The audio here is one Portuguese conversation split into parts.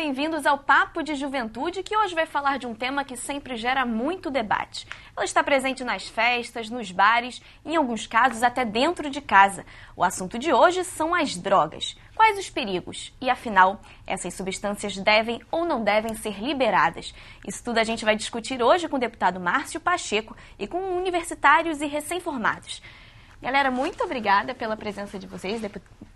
bem-vindos ao Papo de Juventude, que hoje vai falar de um tema que sempre gera muito debate. Ela está presente nas festas, nos bares e, em alguns casos, até dentro de casa. O assunto de hoje são as drogas. Quais os perigos? E, afinal, essas substâncias devem ou não devem ser liberadas? Isso tudo a gente vai discutir hoje com o deputado Márcio Pacheco e com universitários e recém-formados. Galera, muito obrigada pela presença de vocês.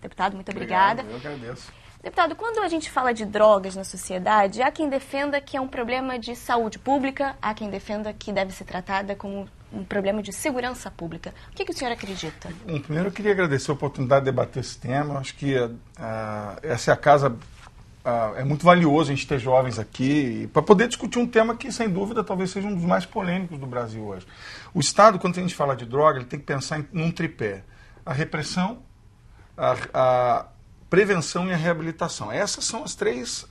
Deputado, muito obrigada. Eu agradeço. Deputado, quando a gente fala de drogas na sociedade, há quem defenda que é um problema de saúde pública, há quem defenda que deve ser tratada como um problema de segurança pública. O que o senhor acredita? Bom, primeiro eu queria agradecer a oportunidade de debater esse tema. Eu acho que essa é a casa... é muito valioso a gente ter jovens aqui para poder discutir um tema que, sem dúvida, talvez seja um dos mais polêmicos do Brasil hoje. O Estado, quando a gente fala de droga, ele tem que pensar num tripé. A repressão, a prevenção e a reabilitação. Essas são as três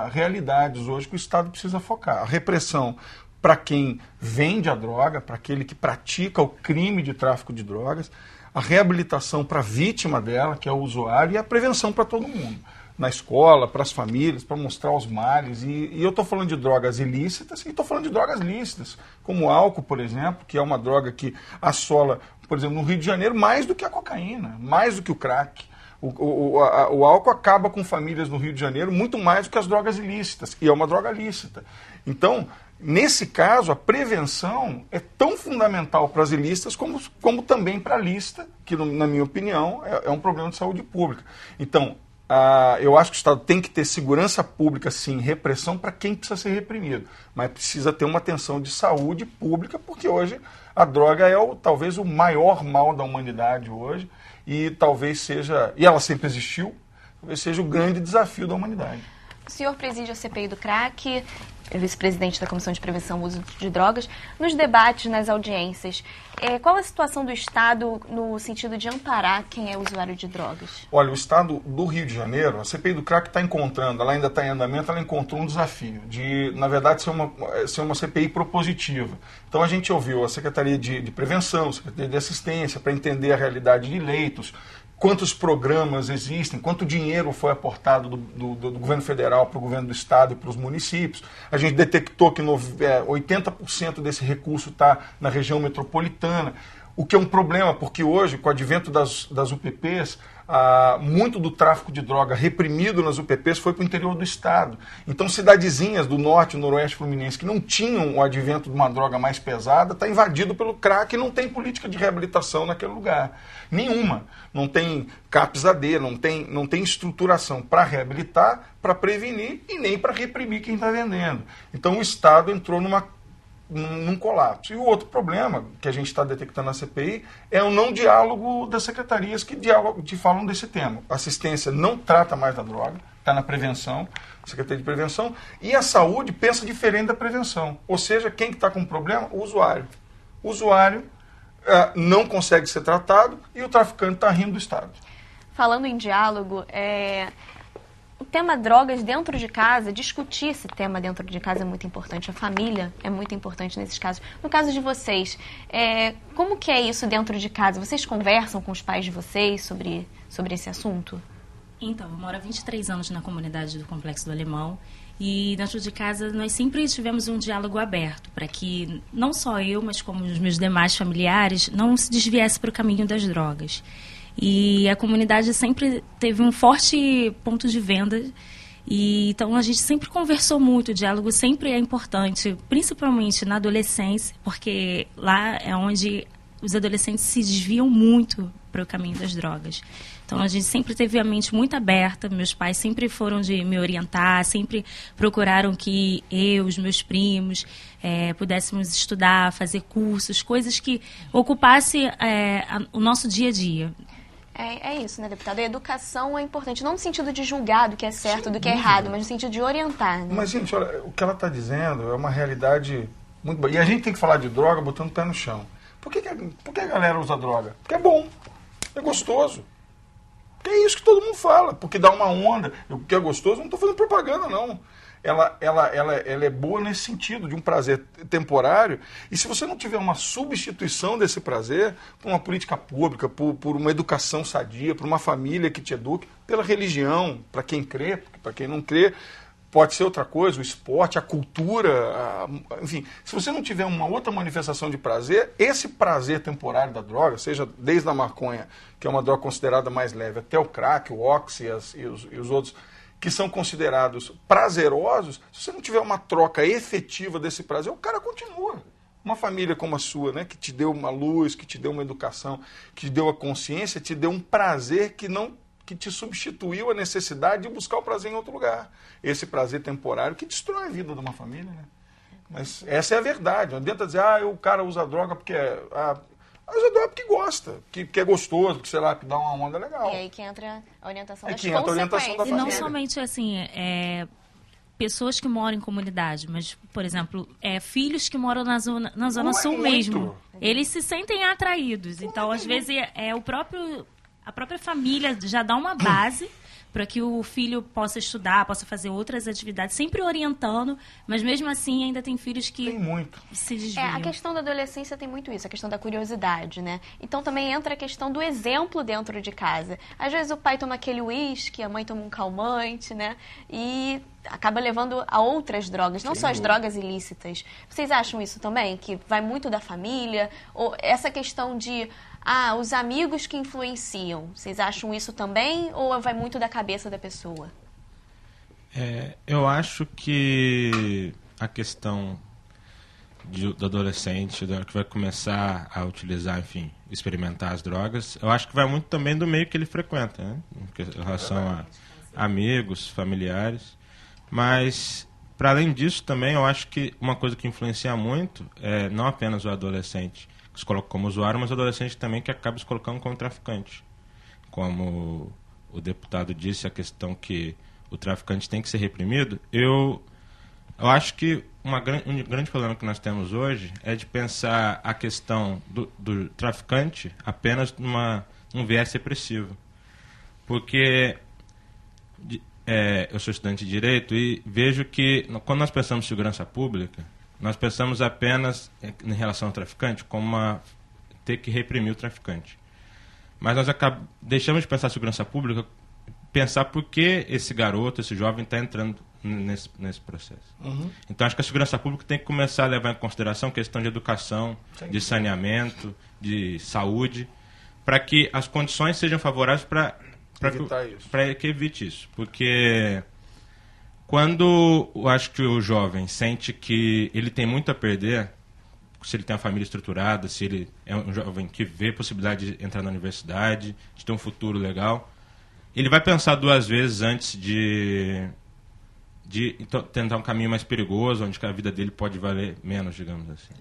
realidades hoje que o Estado precisa focar. A repressão para quem vende a droga, para aquele que pratica o crime de tráfico de drogas, a reabilitação para a vítima dela, que é o usuário, e a prevenção para todo mundo. Na escola, para as famílias, para mostrar os males. E eu estou falando de drogas ilícitas e estou falando de drogas lícitas, como o álcool, por exemplo, que é uma droga que assola, por exemplo, no Rio de Janeiro, mais do que a cocaína, mais do que o crack. O álcool acaba com famílias no Rio de Janeiro muito mais do que as drogas ilícitas, e é uma droga lícita. Então, nesse caso, a prevenção é tão fundamental para as ilícitas como também para a lícita, que, na minha opinião, é um problema de saúde pública. Então, eu acho que o Estado tem que ter segurança pública, sim, repressão para quem precisa ser reprimido, mas precisa ter uma atenção de saúde pública, porque hoje a droga é talvez o maior mal da humanidade hoje, e talvez seja, e ela sempre existiu, talvez seja o grande desafio da humanidade. O senhor preside a CPI do crack, é vice-presidente da Comissão de Prevenção ao Uso de Drogas. Nos debates, nas audiências, qual a situação do Estado no sentido de amparar quem é usuário de drogas? Olha, o Estado do Rio de Janeiro, a CPI do crack está encontrando, ela ainda está em andamento, ela encontrou um desafio de, na verdade, ser uma CPI propositiva. Então a gente ouviu a Secretaria de Prevenção, a Secretaria de Assistência, para entender a realidade de leitos, quantos programas existem, quanto dinheiro foi aportado do governo federal para o governo do estado e para os municípios. A gente detectou que 80% desse recurso está na região metropolitana, o que é um problema, porque hoje, com o advento das UPPs, muito do tráfico de droga reprimido nas UPPs foi para o interior do estado. Então, cidadezinhas do norte e noroeste fluminense que não tinham o advento de uma droga mais pesada, está invadido pelo crack e não tem política de reabilitação naquele lugar. Nenhuma. Não tem CAPS-AD, não tem estruturação para reabilitar, para prevenir e nem para reprimir quem está vendendo. Então, o Estado entrou num colapso. E o outro problema que a gente está detectando na CPI é o não diálogo das secretarias que falam desse tema. A assistência não trata mais da droga, está na prevenção, Secretaria de Prevenção, e a saúde pensa diferente da prevenção. Ou seja, quem está com problema? O usuário. O usuário não consegue ser tratado e o traficante está rindo do Estado. Falando em diálogo, o tema drogas dentro de casa, discutir esse tema dentro de casa é muito importante. A família é muito importante nesses casos. No caso de vocês, como que é isso dentro de casa? Vocês conversam com os pais de vocês sobre esse assunto? Então, eu moro há 23 anos na comunidade do Complexo do Alemão e dentro de casa nós sempre tivemos um diálogo aberto para que não só eu, mas como os meus demais familiares não se desviesse para o caminho das drogas. E a comunidade sempre teve um forte ponto de venda, e então a gente sempre conversou muito, o diálogo sempre é importante, principalmente na adolescência, porque lá é onde os adolescentes se desviam muito para o caminho das drogas. Então a gente sempre teve a mente muito aberta, meus pais sempre foram de me orientar, sempre procuraram que eu, os meus primos, pudéssemos estudar, fazer cursos, coisas que ocupassem o nosso dia a dia. É isso, né, deputado? A educação é importante, não no sentido de julgar do que é certo, do que é errado, mas no sentido de orientar. Né? Mas, gente, olha, o que ela está dizendo é uma realidade muito boa. E a gente tem que falar de droga botando o pé no chão. Por que a galera usa droga? Porque é bom, é gostoso. Porque é isso que todo mundo fala, porque dá uma onda. Porque é gostoso, não estou fazendo propaganda, não. Ela é boa nesse sentido, de um prazer temporário, e se você não tiver uma substituição desse prazer por uma política pública, por uma educação sadia, por uma família que te eduque, pela religião, para quem crê, para quem não crê, pode ser outra coisa, o esporte, a cultura, enfim, se você não tiver uma outra manifestação de prazer, esse prazer temporário da droga, seja desde a maconha, que é uma droga considerada mais leve, até o crack, o oxy e os outros, que são considerados prazerosos, se você não tiver uma troca efetiva desse prazer, o cara continua. Uma família como a sua, né, que te deu uma luz, que te deu uma educação, que te deu a consciência, te deu um prazer que te substituiu a necessidade de buscar o prazer em outro lugar. Esse prazer temporário que destrói a vida de uma família, né? Mas essa é a verdade. Não adianta dizer, o cara usa droga porque usa droga porque gosta, que é gostoso, porque, sei lá, que dá uma onda legal. E aí que entra a orientação das consequências. A orientação da família. E não somente assim, pessoas que moram em comunidade, mas, por exemplo, filhos que moram na zona sul mesmo. Eles se sentem atraídos. Então, às vezes, a própria família já dá uma base para que o filho possa estudar, possa fazer outras atividades, sempre orientando, mas mesmo assim ainda tem filhos que se desviam. A questão da adolescência tem muito isso, a questão da curiosidade, né? Então também entra a questão do exemplo dentro de casa. Às vezes o pai toma aquele uísque, a mãe toma um calmante, né? E acaba levando a outras drogas, não só as drogas ilícitas. Vocês acham isso também? Que vai muito da família? Ou essa questão de os amigos que influenciam, vocês acham isso também ou vai muito da cabeça da pessoa? Eu acho que a questão do adolescente que vai começar a utilizar, enfim, experimentar as drogas, eu acho que vai muito também do meio que ele frequenta, né? Em relação a amigos, familiares. Mas, para além disso também, eu acho que uma coisa que influencia muito é não apenas o adolescente se coloca como usuário, mas o adolescente também que acaba se colocando como traficante. Como o deputado disse, a questão que o traficante tem que ser reprimido, eu acho que um grande problema que nós temos hoje é de pensar a questão do traficante apenas num viés repressivo. Porque eu sou estudante de Direito e vejo que quando nós pensamos em segurança pública, nós pensamos apenas em relação ao traficante como ter que reprimir o traficante. Mas nós deixamos de pensar em segurança pública, pensar por que esse garoto, esse jovem está entrando nesse processo. Então acho que a segurança pública tem que começar a levar em consideração questão de educação, de saneamento, de saúde, para que as condições sejam favoráveis para que evite isso. Porque quando eu acho que o jovem sente que ele tem muito a perder, se ele tem uma família estruturada, se ele é um jovem que vê possibilidade de entrar na universidade, de ter um futuro legal, ele vai pensar duas vezes antes de tentar um caminho mais perigoso, onde a vida dele pode valer menos, digamos assim.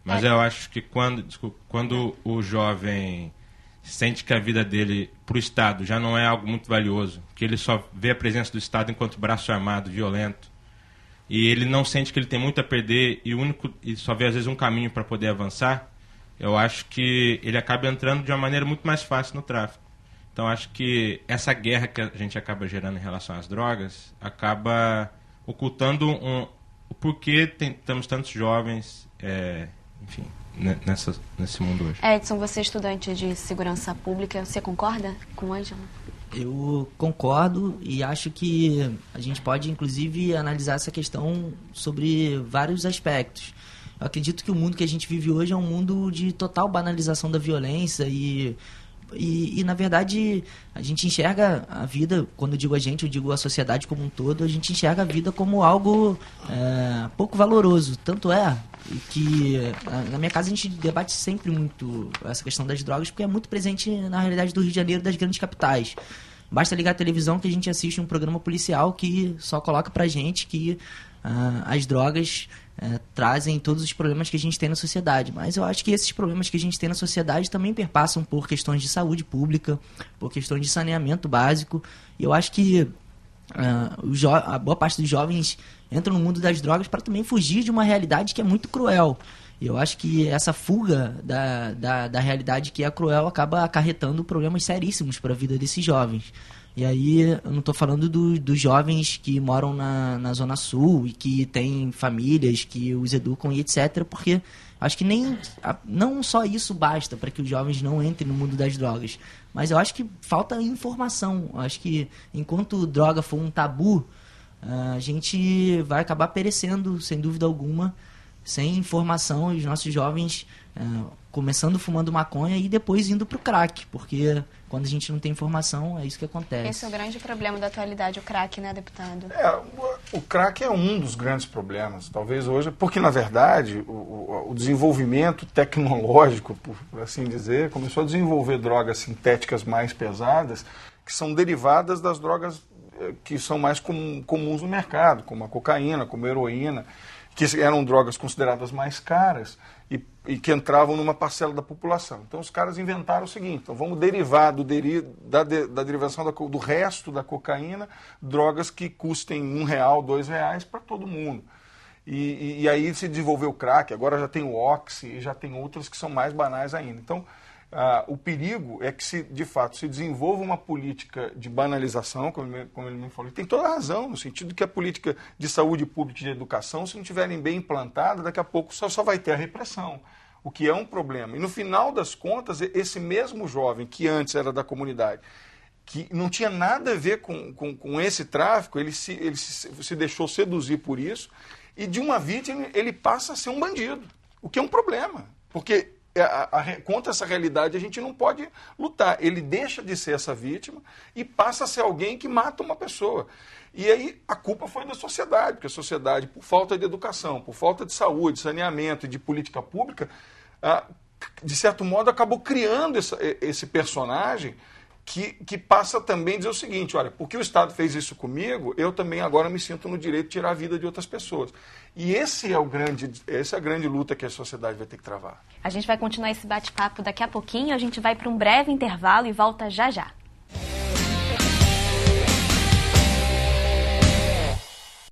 Mas eu acho que quando o jovem sente que a vida dele, para o Estado, já não é algo muito valioso, que ele só vê a presença do Estado enquanto braço armado, violento, e ele não sente que ele tem muito a perder e só vê, às vezes, um caminho para poder avançar, eu acho que ele acaba entrando de uma maneira muito mais fácil no tráfico. Então, acho que essa guerra que a gente acaba gerando em relação às drogas acaba ocultando o porquê temos tantos jovens, enfim, nesse mundo hoje. Edson, você é estudante de segurança pública, você concorda com o Ângelo? Eu concordo e acho que a gente pode, inclusive, analisar essa questão sobre vários aspectos. Eu acredito que o mundo que a gente vive hoje é um mundo de total banalização da violência e na verdade, a gente enxerga a vida, quando eu digo a gente, eu digo a sociedade como um todo, a gente enxerga a vida como algo pouco valoroso. Tanto é que na minha casa a gente debate sempre muito essa questão das drogas, porque é muito presente na realidade do Rio de Janeiro, das grandes capitais. Basta ligar a televisão que a gente assiste um programa policial que só coloca pra gente que as drogas trazem todos os problemas que a gente tem na sociedade. Mas eu acho que esses problemas que a gente tem na sociedade também perpassam por questões de saúde pública, por questões de saneamento básico. E eu acho que a boa parte dos jovens entram no mundo das drogas para também fugir de uma realidade que é muito cruel. E eu acho que essa fuga da realidade que é cruel acaba acarretando problemas seríssimos para a vida desses jovens. E aí eu não estou falando dos jovens que moram na Zona Sul e que têm famílias que os educam e etc. Porque acho que não só isso basta para que os jovens não entrem no mundo das drogas. Mas eu acho que falta informação. Eu acho que enquanto droga for um tabu, a gente vai acabar perecendo, sem dúvida alguma, sem informação, e os nossos jovens começando fumando maconha e depois indo para o crack, porque quando a gente não tem informação, é isso que acontece. Esse é o grande problema da atualidade, o crack, né, deputado? O crack é um dos grandes problemas, talvez hoje, porque, na verdade, o desenvolvimento tecnológico, por assim dizer, começou a desenvolver drogas sintéticas mais pesadas, que são derivadas das drogas que são mais comuns no mercado, como a cocaína, como a heroína, que eram drogas consideradas mais caras e que entravam numa parcela da população. Então os caras inventaram o seguinte: então vamos derivar da derivação do resto da cocaína drogas que custem R$1, R$2 para todo mundo. E aí se desenvolveu o crack, agora já tem o oxi e já tem outras que são mais banais ainda. Então o perigo é que, de fato, se desenvolva uma política de banalização, como ele me falou. Ele tem toda a razão, no sentido que a política de saúde pública e de educação, se não estiverem bem implantadas, daqui a pouco só vai ter a repressão, o que é um problema. E, no final das contas, esse mesmo jovem que antes era da comunidade, que não tinha nada a ver com esse tráfico, ele se deixou seduzir por isso, e de uma vítima ele passa a ser um bandido, o que é um problema, porque contra essa realidade a gente não pode lutar. Ele deixa de ser essa vítima e passa a ser alguém que mata uma pessoa. E aí a culpa foi da sociedade, porque a sociedade, por falta de educação, por falta de saúde, saneamento e de política pública, de certo modo acabou criando esse personagem que passa também a dizer o seguinte: olha, porque o Estado fez isso comigo, eu também agora me sinto no direito de tirar a vida de outras pessoas. E essa é a grande luta que a sociedade vai ter que travar. A gente vai continuar esse bate-papo daqui a pouquinho, a gente vai para um breve intervalo e volta já já.